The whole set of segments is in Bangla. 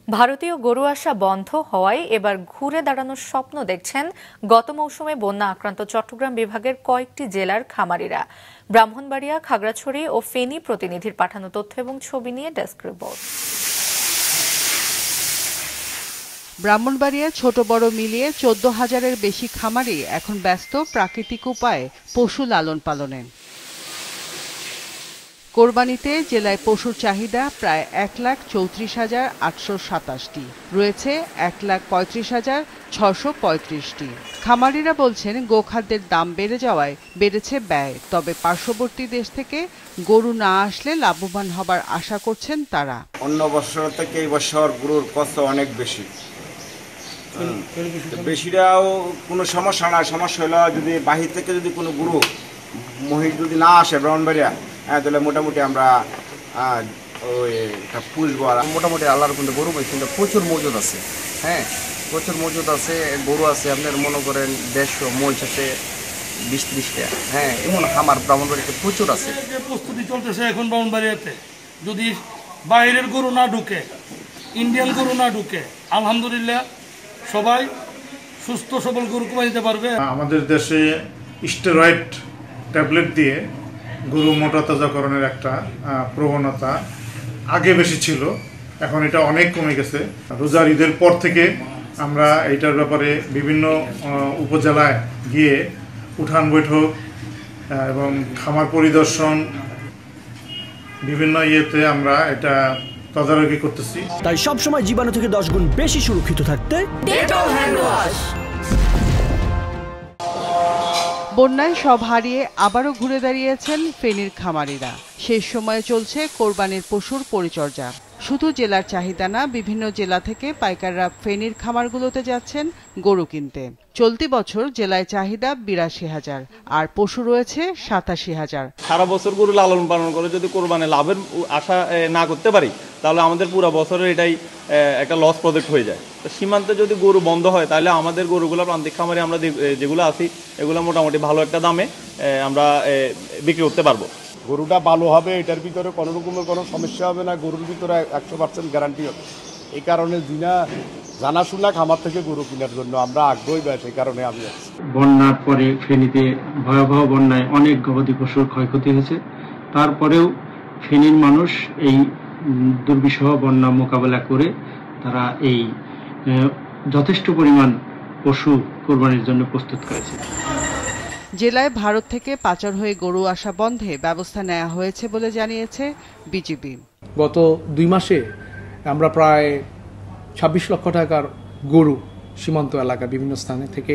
ভারতীয় গরু আসা বন্ধ হওয়ায় এবার ঘুরে দাঁড়ানোর স্বপ্ন দেখছেন গত মৌসুমে বন্যা আক্রান্ত চট্টগ্রাম বিভাগের কয়েকটি জেলার খামারিরা। ব্রাহ্মণবাড়িয়া, খাগড়াছড়ি ও ফেনী প্রতিনিধির পাঠানো তথ্য এবং ছবি নিয়ে ডেস্ক রিপোর্ট। ব্রাহ্মণবাড়িয়া ছোট বড় মিলিয়ে 14,000-এর বেশি খামারি এখন ব্যস্ত প্রাকৃতিক উপায়ে পশু লালন পালনে। কোরবানিতে জেলায় পশুর চাহিদা প্রায় 1,34,827টি, রয়েছে 1,35,635টি। খামারিরা বলছেন গোখাদ্যের দাম বেড়ে যাওয়ায় বেড়েছে ব্যয়, তবে পার্শ্ববর্তী দেশ থেকে গরু না আসলে লাভবান হবার আশা করছেন তারা। অন্য বছর থেকে এই বছর গরুর কষ্ট অনেক বেশি, বেশিরাও কোনো সমস্যা না। সমস্যা হলো যদি বাহির থেকে যদি কোনো গরু মহিষ যদি না আসে ব্রাহ্মণবাড়িয়া, তাহলে মোটামুটি আমরা ওই পুষবো। আর মোটামুটি আল্লাহর কিন্তু গরু কিন্তু প্রচুর মজুদ আছে। প্রচুর মজুদ আছে, গরু আছে আপনার মনে করেন 150 মহিষ আছে 20-30টা। এমন খামার ব্রাহ্মণবাড়িতে প্রচুর আছে। প্রস্তুতি চলতেছে এখন ব্রাহ্মণবাড়িয়াতে, যদি বাইরের গরু না ঢুকে, ইন্ডিয়ান গরু না ঢুকে, আলহামদুলিল্লাহ সবাই সুস্থ সবল গরু কমাই দিতে পারবে। আমাদের দেশে স্টেরয়েড ট্যাবলেট দিয়ে গরু মোটা তাজাকরণের একটা প্রবণতা আগে বেশি ছিল, এখন এটা অনেক কমে গেছে। রোজার ঈদের পর থেকে আমরা এইটার ব্যাপারে বিভিন্ন উপজেলায় গিয়ে উঠান বৈঠক এবং খামার পরিদর্শন বিভিন্ন ইয়েতে আমরা এটা তদারকি করতেছি। তাই সবসময় জীবাণু থেকে 10 গুণ বেশি সুরক্ষিত থাকতে ডেটল হ্যান্ড ওয়াশ। বন্যায় সব হারিয়ে আবারও ঘুরে দাঁড়িয়েছেন ফেনীর খামারিরা। শেষ সময়ে চলছে কোরবানির পশুর পরিচর্যা। শুধু জেলার চাহিদা না, বিভিন্ন জেলা থেকে পাইকাররা ফেনীর খামারগুলোতে যাচ্ছেন গরু কিনতে। চলতি বছর জেলায় চাহিদা 82,000 আর পশু রয়েছে 87,000। সারা বছর গরু লালন পালন করে যদি কোরবানি লাভের আশা না করতে পারি, তাহলে আমাদের পুরো বছরের এটাই একটা লস প্রজেক্ট হয়ে যায়। তো সীমান্তে যদি গরু বন্ধ হয়, তাহলে আমাদের গরুগুলো প্রান্তিক খামারে আমরা যেগুলো আছি এগুলো মোটামুটি ভালো একটা দামে আমরা বিক্রি করতে পারবো। গরুটা ভালো হবে, এটার ভিতরে কোনো রকমের কোনো সমস্যা হবে না, গরুর ভিতরে 100% গ্যারান্টি হবে। এই কারণে জানাশোনা খামার থেকে গরু কেনার জন্য আমরা আগ্রহী, বা সেই কারণে আমি আছি। বন্যার পরে ফেনীতে ভয়াবহ বন্যায় অনেক গবাদি পশুর ক্ষয়ক্ষতি হয়েছে, তারপরেও ফেনীর মানুষ এই দুর্বিষহ বন্যা মোকাবেলা করে তারা এই যথেষ্ট পরিমাণ পশু কোরবানির জন্য প্রস্তুত করেছে। জেলায় ভারত থেকে পাচার হয়ে গরু আসা বন্ধে ব্যবস্থা নেওয়া হয়েছে বলে জানিয়েছে বিজিবি। গত 2 মাসে আমরা প্রায় 26 লক্ষ টাকার গরু সীমান্ত এলাকা বিভিন্ন স্থানে থেকে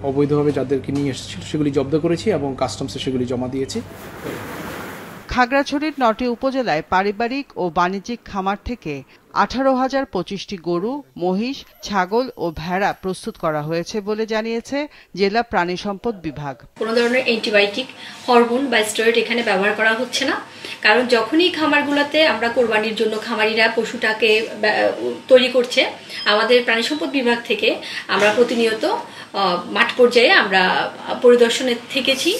অবৈধভাবে যাদেরকে নিয়ে এসেছিল সেগুলি জব্দ করেছি এবং কাস্টমসে সেগুলি জমা দিয়েছি। খাগড়াছড়ির 9টি উপজেলায় পারিবারিক ও বাণিজ্যিক খামার থেকে 18,025টি গরু, মহিষ, ছাগল ও ভেড়া প্রস্তুত করা হয়েছে বলে জানিয়েছে জেলা প্রাণী সম্পদ বিভাগ। কোনো ধরনের অ্যান্টিবায়োটিক, হরমোন বা স্টেরয়েড এখানে ব্যবহার করা হচ্ছে না, কারণ যখনই খামারগুলোতে আমরা কোরবানির জন্য খামারিরা পশুটাকে তৈরি করছে, আমাদের প্রাণী সম্পদ বিভাগ থেকে আমরা প্রতিনিয়ত মাঠ পর্যায়ে আমরা পরিদর্শনে থেকেছি।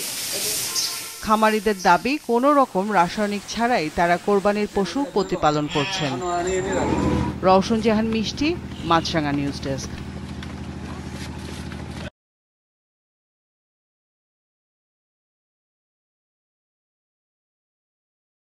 খামারিদের দাবি, কোনো রকম রাসায়নিক ছাড়াই তারা কোরবানির পশু প্রতিপালন করছেন। রওশন জাহান মিষ্টি, মাছরাঙা নিউজ ডেস্ক।